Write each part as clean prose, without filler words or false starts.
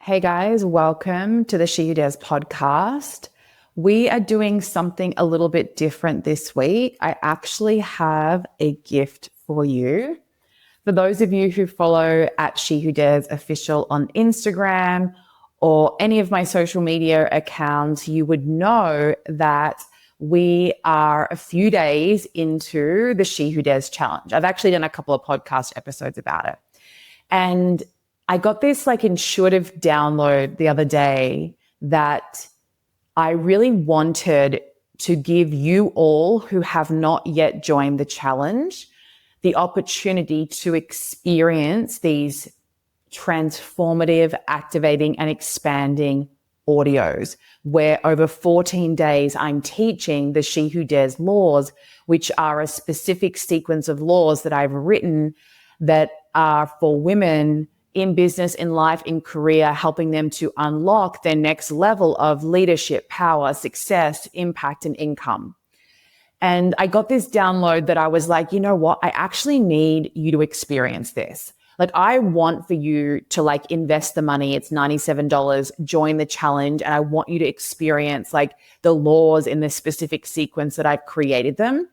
Hey guys, welcome to the She Who Dares podcast. We are doing something a little bit different this week. I actually have a gift for you. For those of you who follow at She Who Dares Official on Instagram or any of my social media accounts, you would know that we are a few days into the She Who Dares challenge. I've actually done a couple of podcast episodes about it. And I got this intuitive download the other day that I really wanted to give you all who have not yet joined the challenge the opportunity to experience these transformative, activating, and expanding audios where over 14 days I'm teaching the She Who Dares laws, which are a specific sequence of laws that I've written that are for women in business, in life, in career, helping them to unlock their next level of leadership, power, success, impact, and income. And I got this download that I was like, you know what? I actually need you to experience this. I want for you to invest the money. It's $97, join the challenge. And I want you to experience the laws in this specific sequence that I've created them.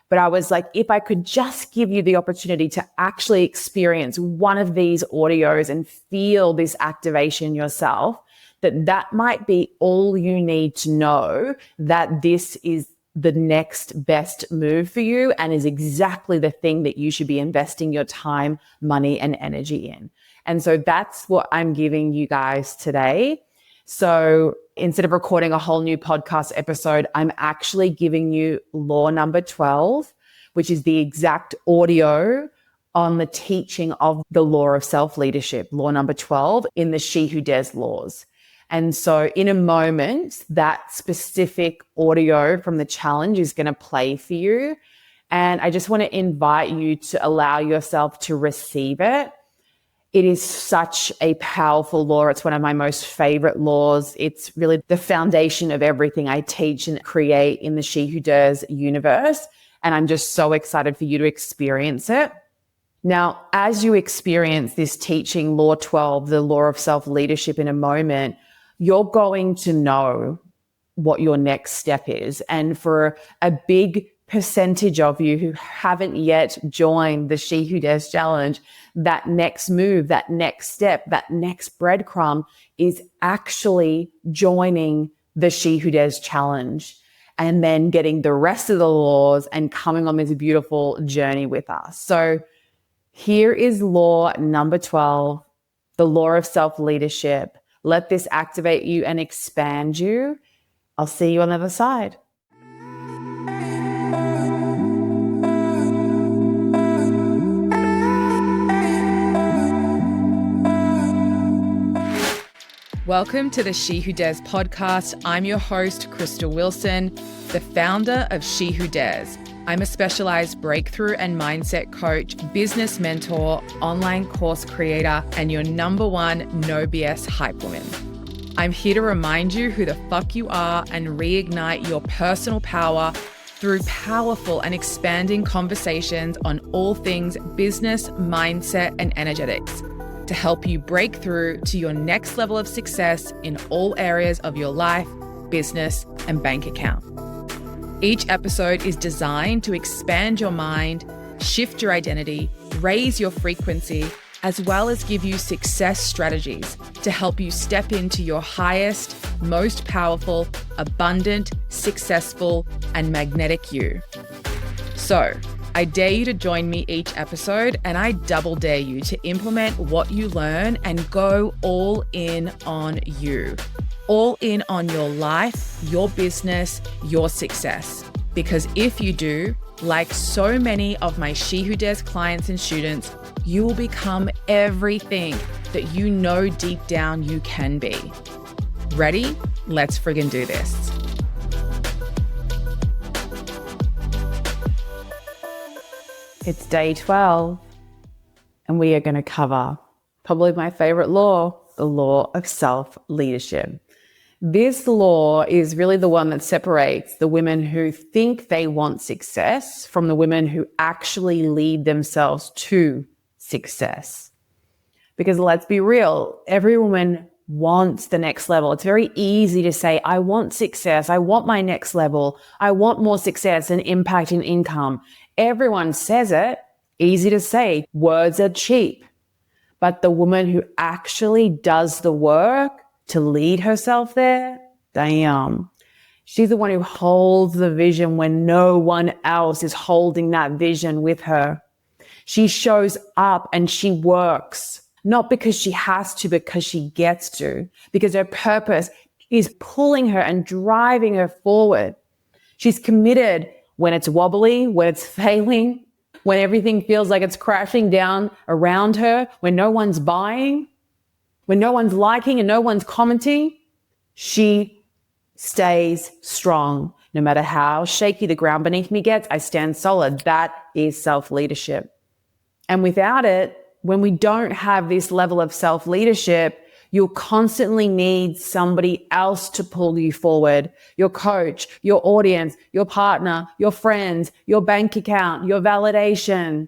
But I was like, if I could just give you the opportunity to actually experience one of these audios and feel this activation yourself, that might be all you need to know that this is the next best move for you and is exactly the thing that you should be investing your time, money, and energy in. And so that's what I'm giving you guys today. So instead of recording a whole new podcast episode, I'm actually giving you law number 12, which is the exact audio on the teaching of the law of self-leadership, law number 12 in the She Who Dares laws. And so in a moment, that specific audio from the challenge is going to play for you. And I just want to invite you to allow yourself to receive it. It is such a powerful law. It's one of my most favorite laws. It's really the foundation of everything I teach and create in the She Who Dares universe. And I'm just so excited for you to experience it. Now, as you experience this teaching, Law 12, the law of self-leadership in a moment, you're going to know what your next step is. And for a big percentage of you who haven't yet joined the She Who Dares challenge, that next move, that next step, that next breadcrumb is actually joining the She Who Dares challenge and then getting the rest of the laws and coming on this beautiful journey with us. So here is law number 12, the law of self-leadership. Let this activate you and expand you. I'll see you on the other side. Welcome to the She Who Dares podcast. I'm your host, Krystal Wilson, the founder of She Who Dares. I'm a specialized breakthrough and mindset coach, business mentor, online course creator, and your number one no BS hype woman. I'm here to remind you who the fuck you are and reignite your personal power through powerful and expanding conversations on all things business, mindset, and energetics, to help you break through to your next level of success in all areas of your life, business, and bank account. Each episode is designed to expand your mind, shift your identity, raise your frequency, as well as give you success strategies to help you step into your highest, most powerful, abundant, successful, and magnetic you. So, I dare you to join me each episode, and I double dare you to implement what you learn and go all in on you. All in on your life, your business, your success. Because if you do, like so many of my She Who Dares clients and students, you will become everything that you know deep down you can be. Ready? Let's friggin' do this. It's day 12, and we are going to cover probably my favorite law, the law of self-leadership. This law is really the one that separates the women who think they want success from the women who actually lead themselves to success. Because let's be real, every woman wants the next level. It's very easy to say, I want success. I want my next level. I want more success and impact and income. Everyone says it. Easy to say. Words are cheap. But the woman who actually does the work to lead herself there, damn. She's the one who holds the vision when no one else is holding that vision with her. She shows up and she works, not because she has to, because she gets to, because her purpose is pulling her and driving her forward. She's committed when it's wobbly, when it's failing, when everything feels like it's crashing down around her, when no one's buying, when no one's liking and no one's commenting. She stays strong. No matter how shaky the ground beneath me gets, I stand solid. That is self-leadership. And without it, when we don't have this level of self-leadership, you'll constantly need somebody else to pull you forward. Your coach, your audience, your partner, your friends, your bank account, your validation.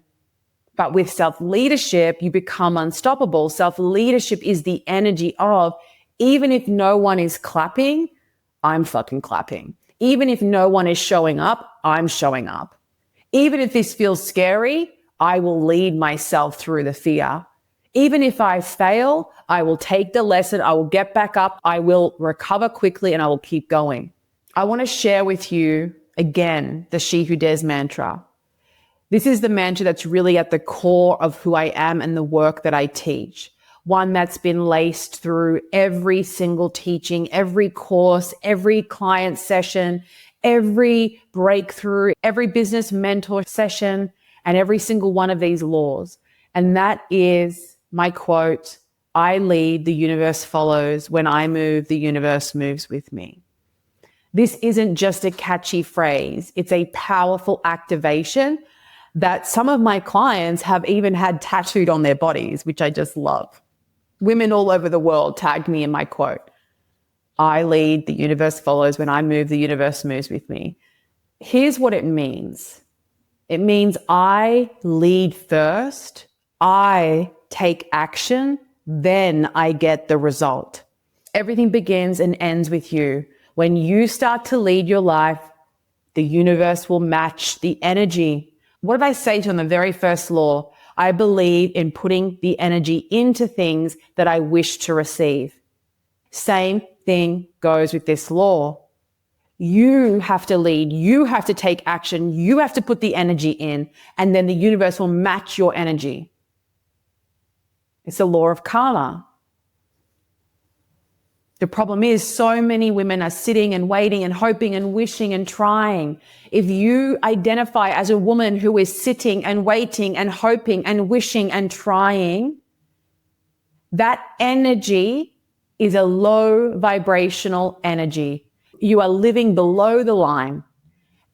But with self-leadership, you become unstoppable. Self-leadership is the energy of, even if no one is clapping, I'm fucking clapping. Even if no one is showing up, I'm showing up. Even if this feels scary, I will lead myself through the fear. Even if I fail, I will take the lesson. I will get back up. I will recover quickly and I will keep going. I want to share with you again, the She Who Dares mantra. This is the mantra that's really at the core of who I am and the work that I teach. One that's been laced through every single teaching, every course, every client session, every breakthrough, every business mentor session, and every single one of these laws. And that is my quote, I lead, the universe follows. When I move, the universe moves with me. This isn't just a catchy phrase. It's a powerful activation that some of my clients have even had tattooed on their bodies, which I just love. Women all over the world tagged me in my quote. I lead, the universe follows. When I move, the universe moves with me. Here's what it means. It means I lead first, I take action, then I get the result. Everything begins and ends with you. When you start to lead your life, the universe will match the energy. What did I say to you on the very first law? I believe in putting the energy into things that I wish to receive. Same thing goes with this law. You have to lead, you have to take action, you have to put the energy in, and then the universe will match your energy. It's the law of karma. The problem is so many women are sitting and waiting and hoping and wishing and trying. If you identify as a woman who is sitting and waiting and hoping and wishing and trying, that energy is a low vibrational energy. You are living below the line,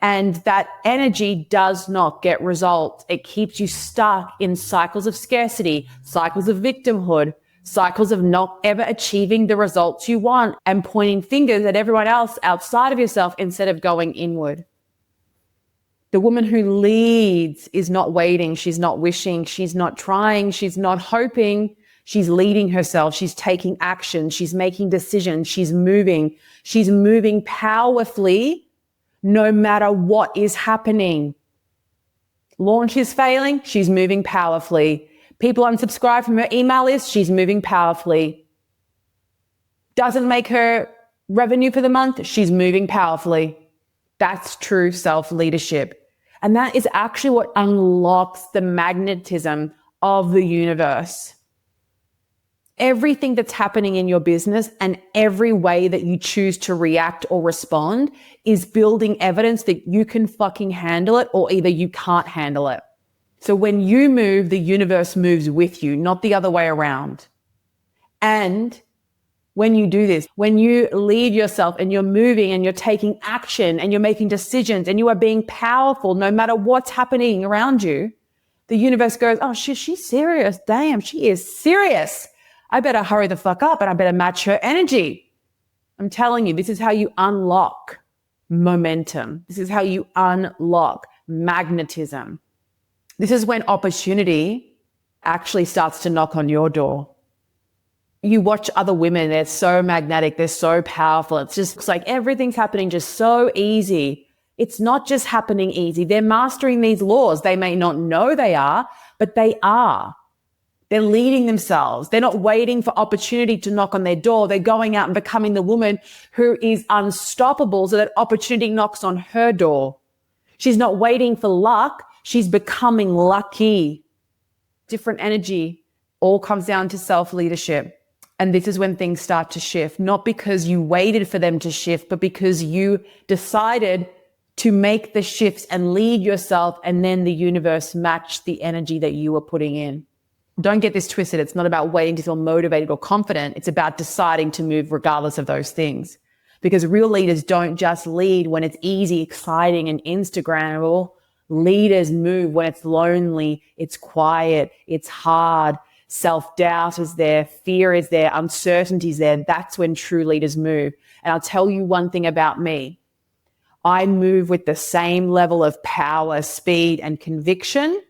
and that energy does not get results. It keeps you stuck in cycles of scarcity, cycles of victimhood, cycles of not ever achieving the results you want and pointing fingers at everyone else outside of yourself instead of going inward. The woman who leads is not waiting. She's not wishing. She's not trying. She's not hoping. She's leading herself. She's taking action. She's making decisions. She's moving. She's moving powerfully no matter what is happening. Launch is failing. She's moving powerfully. People unsubscribe from her email list. She's moving powerfully. Doesn't make her revenue for the month. She's moving powerfully. That's true self-leadership. And that is actually what unlocks the magnetism of the universe. Everything that's happening in your business and every way that you choose to react or respond is building evidence that you can fucking handle it, or either you can't handle it. So when you move, the universe moves with you, not the other way around. And when you do this, when you lead yourself and you're moving and you're taking action and you're making decisions and you are being powerful no matter what's happening around you, the universe goes, oh, she's serious. Damn, she is serious. I better hurry the fuck up and I better match her energy. I'm telling you, this is how you unlock momentum. This is how you unlock magnetism. This is when opportunity actually starts to knock on your door. You watch other women, they're so magnetic, they're so powerful. It's just looks like everything's happening just so easy. It's not just happening easy. They're mastering these laws. They may not know they are, but they are. They're leading themselves. They're not waiting for opportunity to knock on their door. They're going out and becoming the woman who is unstoppable so that opportunity knocks on her door. She's not waiting for luck. She's becoming lucky. Different energy. All comes down to self-leadership. And this is when things start to shift, not because you waited for them to shift, but because you decided to make the shifts and lead yourself, and then the universe matched the energy that you were putting in. Don't get this twisted. It's not about waiting to feel motivated or confident. It's about deciding to move regardless of those things. Because real leaders don't just lead when it's easy, exciting, and Instagrammable. Leaders move when it's lonely, it's quiet, it's hard. Self-doubt is there, fear is there, uncertainty is there. That's when true leaders move. And I'll tell you one thing about me. I move with the same level of power, speed, and conviction,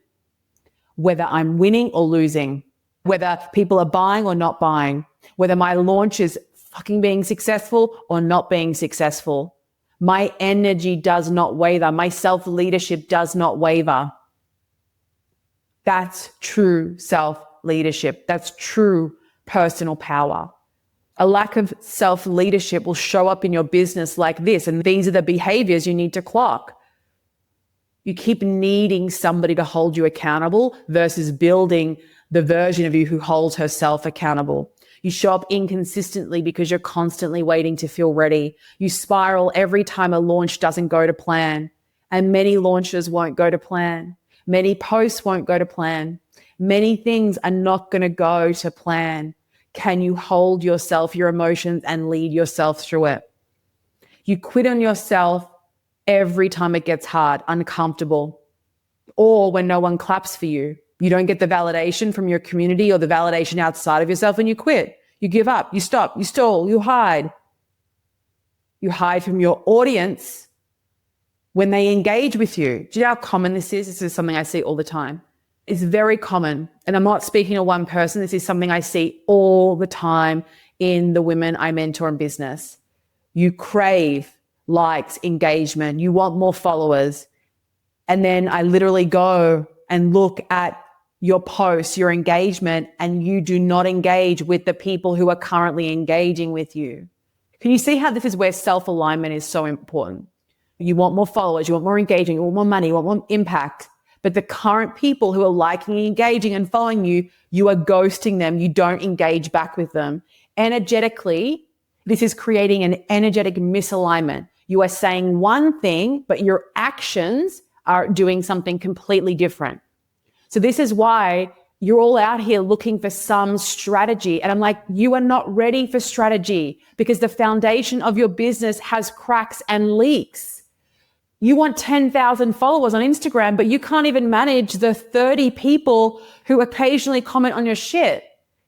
whether I'm winning or losing, whether people are buying or not buying, whether my launch is fucking being successful or not being successful. My energy does not waver. My self-leadership does not waver. That's true self-leadership. That's true personal power. A lack of self-leadership will show up in your business like this, and these are the behaviors you need to clock. You keep needing somebody to hold you accountable versus building the version of you who holds herself accountable. You show up inconsistently because you're constantly waiting to feel ready. You spiral every time a launch doesn't go to plan, and many launches won't go to plan. Many posts won't go to plan. Many things are not going to go to plan. Can you hold yourself, your emotions, and lead yourself through it? You quit on yourself every time it gets hard, uncomfortable, or when no one claps for you. You don't get the validation from your community or the validation outside of yourself, and you quit. You give up, you stop, you stall, you hide. You hide from your audience when they engage with you. Do you know how common this is? This is something I see all the time. It's very common. And I'm not speaking to one person. This is something I see all the time in the women I mentor in business. You crave likes, engagement. You want more followers. And then I literally go and look at your posts, your engagement, and you do not engage with the people who are currently engaging with you. Can you see how this is where self-alignment is so important? You want more followers, you want more engagement, you want more money, you want more impact. But the current people who are liking, engaging, and following you, you are ghosting them. You don't engage back with them. Energetically, this is creating an energetic misalignment. You are saying one thing, but your actions are doing something completely different. So this is why you're all out here looking for some strategy. And I'm like, you are not ready for strategy because the foundation of your business has cracks and leaks. You want 10,000 followers on Instagram, but you can't even manage the 30 people who occasionally comment on your shit.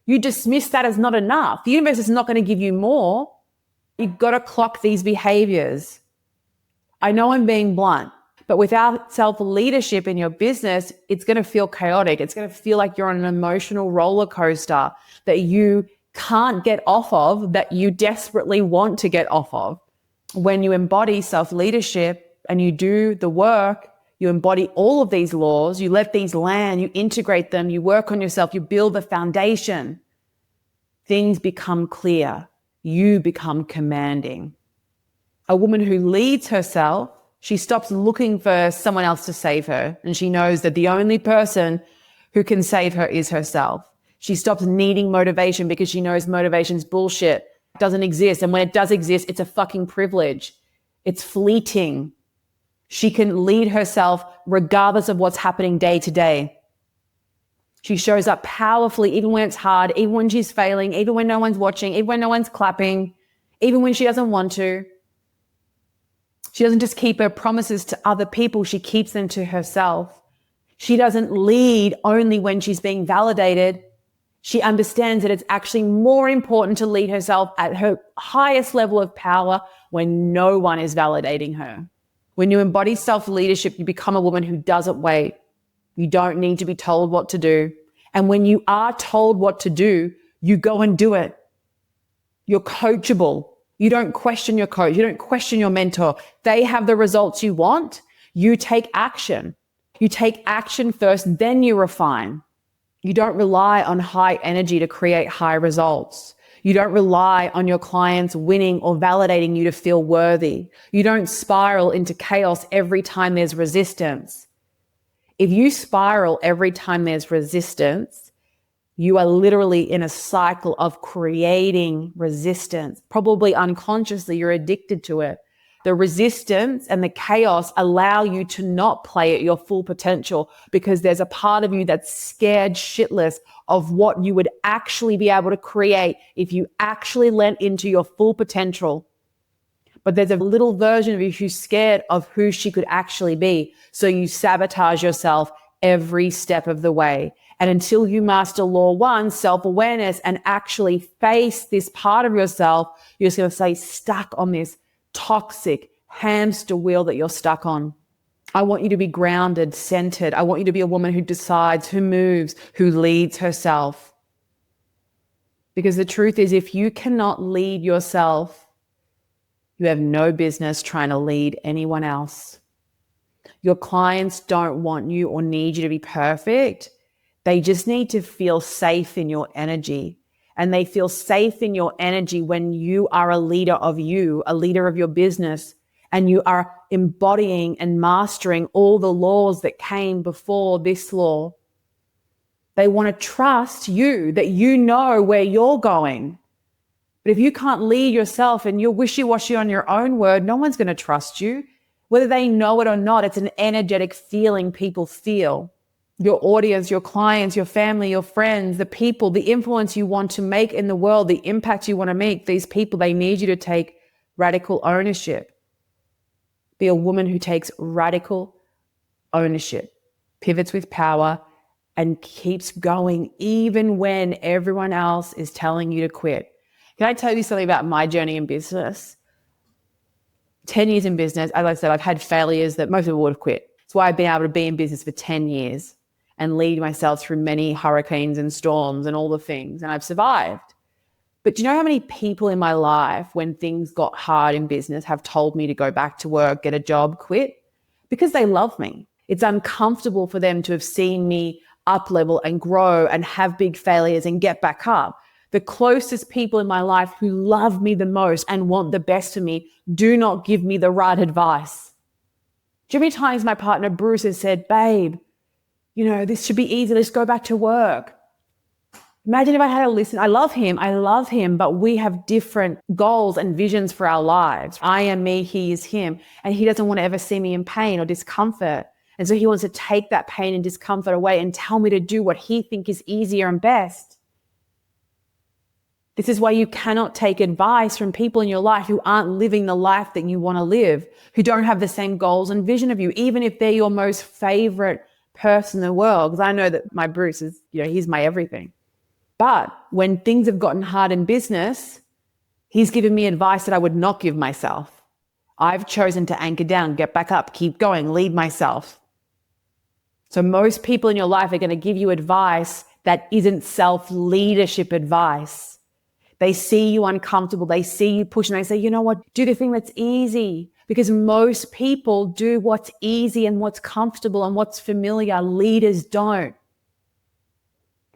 You dismiss that as not enough. The universe is not going to give you more. You've got to clock these behaviors. I know I'm being blunt, but without self-leadership in your business, it's going to feel chaotic. It's going to feel like you're on an emotional roller coaster that you can't get off of, that you desperately want to get off of. When you embody self-leadership, and you do the work, you embody all of these laws, you let these land, you integrate them, you work on yourself, you build the foundation. Things become clear. You become commanding. A woman who leads herself, she stops looking for someone else to save her. And she knows that the only person who can save her is herself. She stops needing motivation because she knows motivation's bullshit. It doesn't exist. And when it does exist, it's a fucking privilege. It's fleeting. She can lead herself regardless of what's happening day to day. She shows up powerfully even when it's hard, even when she's failing, even when no one's watching, even when no one's clapping, even when she doesn't want to. She doesn't just keep her promises to other people, she keeps them to herself. She doesn't lead only when she's being validated. She understands that it's actually more important to lead herself at her highest level of power when no one is validating her. When you embody self-leadership, you become a woman who doesn't wait. You don't need to be told what to do. And when you are told what to do, You go and do it. You're coachable. You don't question your coach. You don't question your mentor. They have the results you want. You take action. You take action first, then you refine. You don't rely on high energy to create high results. You don't rely on your clients winning or validating you to feel worthy. You don't spiral into chaos every time there's resistance. If you spiral every time there's resistance, you are literally in a cycle of creating resistance. Probably unconsciously, you're addicted to it. The resistance and the chaos allow you to not play at your full potential because there's a part of you that's scared shitless of what you would actually be able to create if you actually lent into your full potential. But there's a little version of you who's scared of who she could actually be. So you sabotage yourself every step of the way. And until you master law one, self-awareness, and actually face this part of yourself, you're just going to stay stuck on this toxic hamster wheel that you're stuck on. I want you to be grounded, centered. I want you to be a woman who decides, who moves, who leads herself. Because the truth is, if you cannot lead yourself, you have no business trying to lead anyone else. Your clients don't want you or need you to be perfect. They just need to feel safe in your energy. And they feel safe in your energy when you are a leader of you, a leader of your business, and you are embodying and mastering all the laws that came before this law. They want to trust you, that you know where you're going. But if you can't lead yourself and you're wishy-washy on your own word, no one's going to trust you. Whether they know it or not, it's an energetic feeling people feel. Your audience, your clients, your family, your friends, the people, the influence you want to make in the world, the impact you want to make, these people, they need you to take radical ownership. Be a woman who takes radical ownership, pivots with power, and keeps going even when everyone else is telling you to quit. Can I tell you something about my journey in business? 10 years in business, as I said, I've had failures that most people would have quit. That's why I've been able to be in business for 10 years and lead myself through many hurricanes and storms and all the things, and I've survived. But do you know how many people in my life, when things got hard in business, have told me to go back to work, get a job, quit? Because they love me. It's uncomfortable for them to have seen me up level and grow and have big failures and get back up. The closest people in my life who love me the most and want the best for me do not give me the right advice. Do you know how many times my partner Bruce has said, babe, this should be easy. Let's go back to work. Imagine if I had to listen. I love him, but we have different goals and visions for our lives. I am me, he is him. And he doesn't want to ever see me in pain or discomfort. And so he wants to take that pain and discomfort away and tell me to do what he thinks is easier and best. This is why you cannot take advice from people in your life who aren't living the life that you want to live, who don't have the same goals and vision of you, even if they're your most favorite person in the world. Because I know that my Bruce is, he's my everything. But when things have gotten hard in business, he's given me advice that I would not give myself. I've chosen to anchor down, get back up, keep going, lead myself. So most people in your life are going to give you advice that isn't self-leadership advice. They see you uncomfortable. They see you pushing. They say, you know what? Do the thing that's easy. Because most people do what's easy and what's comfortable and what's familiar. Leaders don't.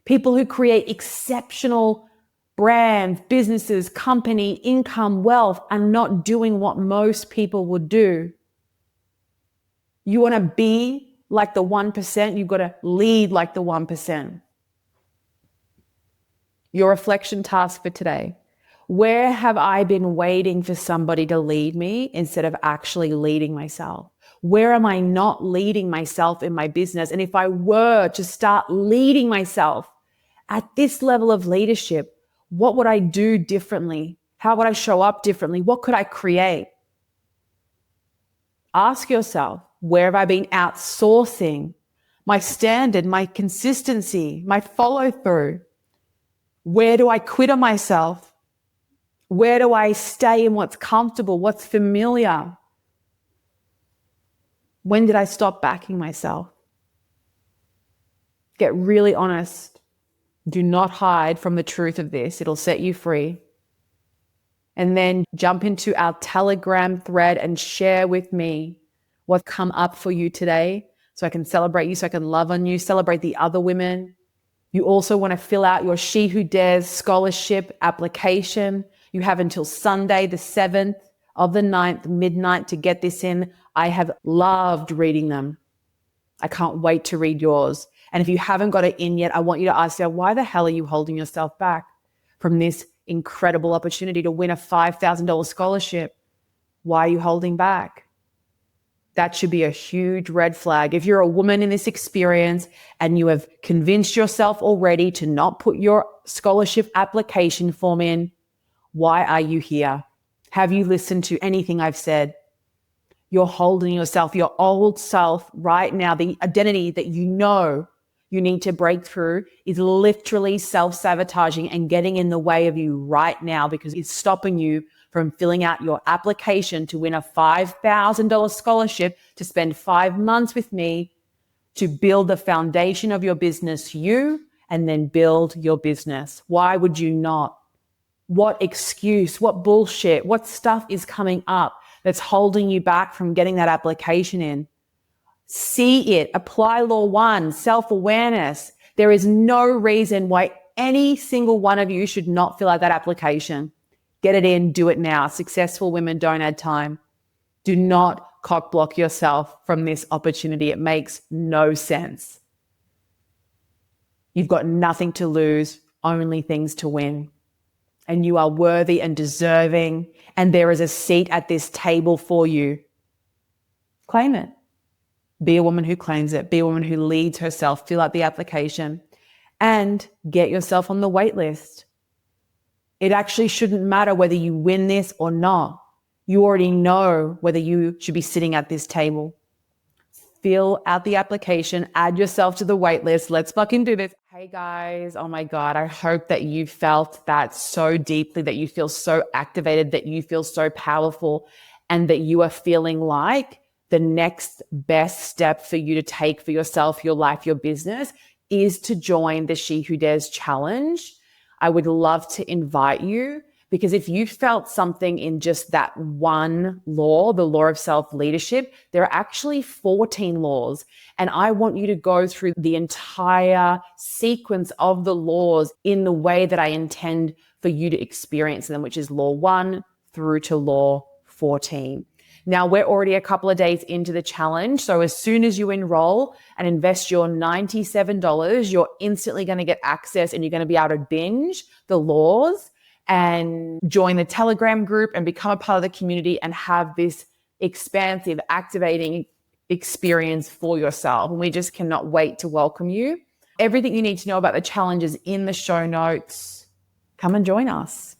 People who create exceptional brands, businesses, company, income, wealth are not doing what most people would do. You want to be like the 1%, you've got to lead like the 1%. Your reflection task for today. Where have I been waiting for somebody to lead me instead of actually leading myself? Where am I not leading myself in my business? And if I were to start leading myself at this level of leadership, what would I do differently? How would I show up differently? What could I create? Ask yourself, where have I been outsourcing my standard, my consistency, my follow through? Where do I quit on myself? Where do I stay in what's comfortable, what's familiar? When did I stop backing myself? Get really honest. Do not hide from the truth of this. It'll set you free. And then jump into our Telegram thread and share with me what's come up for you today so I can celebrate you, so I can love on you, celebrate the other women. You also want to fill out your She Who Dares scholarship application. You have until Sunday, the 7th of the 9th, midnight, to get this in. I have loved reading them. I can't wait to read yours. And if you haven't got it in yet, I want you to ask yourself, why the hell are you holding yourself back from this incredible opportunity to win a $5,000 scholarship? Why are you holding back? That should be a huge red flag. If you're a woman in this experience and you have convinced yourself already to not put your scholarship application form in, why are you here? Have you listened to anything I've said? You're holding yourself, your old self right now, the identity that you know you need to break through is literally self-sabotaging and getting in the way of you right now because it's stopping you from filling out your application to win a $5,000 scholarship to spend 5 months with me to build the foundation of your business, and then build your business. Why would you not? What excuse, what bullshit, what stuff is coming up that's holding you back from getting that application in? See it, apply law 1, self-awareness. There is no reason why any single one of you should not fill out that application. Get it in, do it now. Successful women don't add time. Do not cock block yourself from this opportunity. It makes no sense. You've got nothing to lose, only things to win. And you are worthy and deserving, and there is a seat at this table for you. Claim it. Be a woman who claims it. Be a woman who leads herself. Fill out the application and get yourself on the wait list. It actually shouldn't matter whether you win this or not. You already know whether you should be sitting at this table. Fill out the application, add yourself to the wait list. Let's fucking do this. Hey guys, oh my God, I hope that you felt that so deeply, that you feel so activated, that you feel so powerful, and that you are feeling like the next best step for you to take for yourself, your life, your business is to join the She Who Dares challenge. I would love to invite you, because if you felt something in just that one law, the law of self-leadership, there are actually 14 laws. And I want you to go through the entire sequence of the laws in the way that I intend for you to experience them, which is law 1 through to law 14. Now, we're already a couple of days into the challenge. So as soon as you enroll and invest your $97, you're instantly going to get access and you're going to be able to binge the laws and join the Telegram group and become a part of the community and have this expansive, activating experience for yourself. And we just cannot wait to welcome you. Everything you need to know about the challenge is in the show notes. Come and join us.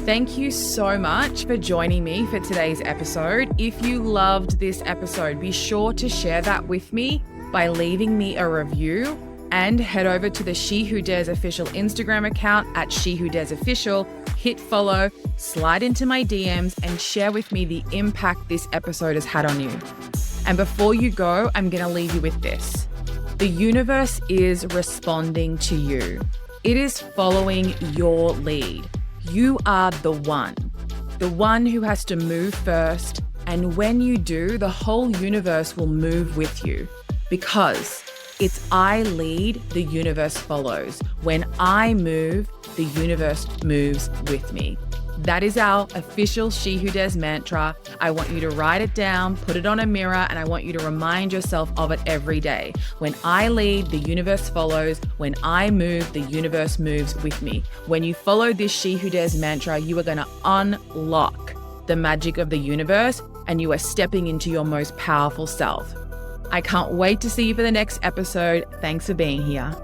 Thank you so much for joining me for today's episode. If you loved this episode, be sure to share that with me by leaving me a review, and head over to the She Who Dares official Instagram account at She Who Dares Official, hit follow, slide into my DMs, and share with me the impact this episode has had on you. And before you go, I'm going to leave you with this. The universe is responding to you. It is following your lead. You are the one who has to move first. And when you do, the whole universe will move with you, because it's I lead, the universe follows. When I move, the universe moves with me. That is our official She Who Dares mantra. I want you to write it down, put it on a mirror, and I want you to remind yourself of it every day. When I lead, the universe follows. When I move, the universe moves with me. When you follow this She Who Dares mantra, you are going to unlock the magic of the universe, and you are stepping into your most powerful self. I can't wait to see you for the next episode. Thanks for being here.